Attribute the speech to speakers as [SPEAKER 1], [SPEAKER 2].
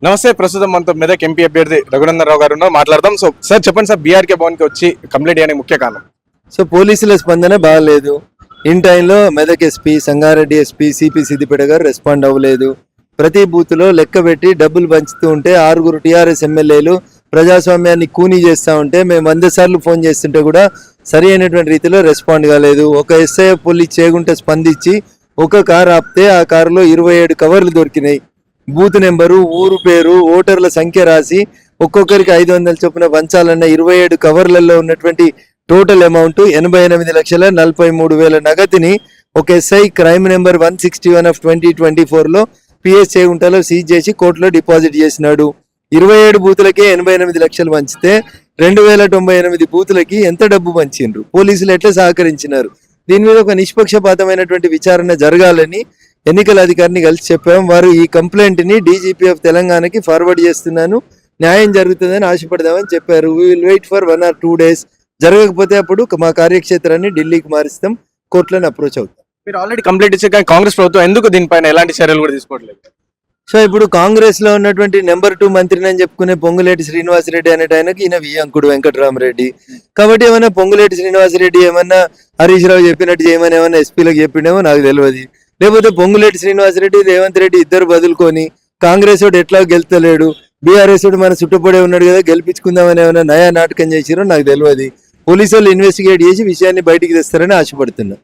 [SPEAKER 1] నమస్తే. ప్రస్తుతం మనతో మెదక్ ఎంపీ అభ్యర్థి రఘునందన్ రావు గారు ఉన్నారు. మాట్లాడదాం. సో సార్ చెప్పండి సార్, బీఆర్కే భవన్ కి వచ్చి కంప్లైంట్ చేయడానికి ముఖ్య కారణం?
[SPEAKER 2] సో పోలీసుల స్పందన బాగాలేదు. ఇన్ టైంలో Medak SP, Sangareddy SP, CP Siddipet గారు రెస్పాండ్ అవ్వలేదు. ప్రతి బూత్లో లెక్క పెట్టి డబ్బులు పంచుతూ ఉంటే 6 టీఆర్ఎస్ ఎమ్మెల్యేలు ప్రజాస్వామ్యాన్ని కూనీ చేస్తూ ఉంటే మేము 100 సార్లు ఫోన్ చేస్తుంటే కూడా సరి అయినటువంటి రీతిలో రెస్పాండ్ కాలేదు. ఒక ఎస్ఐ పోలీస్ చేయకుంటే స్పందించి ఒక కారు ఆపితే ఆ కారులో 27 కవర్లు దొరికినాయి. బూత్ నెంబరు, ఊరు పేరు, ఓటర్ల సంఖ్య రాసి ఒక్కొక్కరికి 500 చొప్పున పంచాలన్న 27 కవర్లలో ఉన్నటువంటి టోటల్ అమౌంట్ 88,43,000 నగదుని ఒక ఎస్ఐ క్రైమ్ నెంబర్ 161 ఆఫ్ 2024లో పిఎస్ చేగుంటలో సీజ్ చేసి కోర్టులో డిపాజిట్ చేసినాడు. 27 బూతులకే 88 లక్షలు పంచితే 2098 బూతులకి ఎంత డబ్బు పంచిండ్రు? పోలీసులు ఎట్లా సహకరించినారు? దీని మీద ఒక నిష్పక్షపాతమైనటువంటి విచారణ జరగాలని ఎన్నికల అధికారిని కలిసి చెప్పాము. వారు ఈ కంప్లైంట్ ని డీజీపీ ఆఫ్ తెలంగాణకి ఫార్వర్డ్ చేస్తున్నాను, న్యాయం జరుగుతుందని ఆశపడదామని చెప్పారు. We will wait for 1 or 2 days. జరగకపోతే అప్పుడు మా కార్యక్షేత్రాన్ని ఢిల్లీకి మారుస్తాం, కోర్టులను అప్రోచ్ అవుతాం.
[SPEAKER 1] మీరు ఆల్రెడీ కంప్లైంట్ ఇచ్చే కానీ కాంగ్రెస్ ప్రభుత్వం ఎందుకు దీనిపైన ఎలాంటి చర్యలు కూడా తీసుకోవట్లేదు?
[SPEAKER 2] సో ఇప్పుడు కాంగ్రెస్ లో ఉన్నటువంటి నెంబర్ 2 మంత్రిని అని చెప్పుకునే పొంగులేటి శ్రీనివాసరెడ్డి అనేట ఆయనకి ఈయన వియ్యంకుడు వెంకటరామరెడ్డి. కాబట్టి ఏమన్నా పొంగులేటి శ్రీనివాసరెడ్డి ఏమన్నా హరీష్ రావు చెప్పినట్టు చేయమని ఏమన్నా ఎస్పీలకు చెప్పిండేమో నాకు తెలియదు. లేకపోతే పొంగులేటి శ్రీనివాసరెడ్డి, రేవంత్ రెడ్డి ఇద్దరు బదులుకొని కాంగ్రెస్ వాడు ఎట్లా గెలుతలేడు, బీఆర్ఎస్ వాడు మన చుట్టుపడే ఉన్నాడు కదా గెలిపించుకుందామని ఏమైనా నయా నాటకం చేసిరో నాకు తెలియదు. పోలీసు వాళ్ళు ఇన్వెస్టిగేట్ చేసి విషయాన్ని బయటికి తెస్తారని ఆశపడుతున్నా.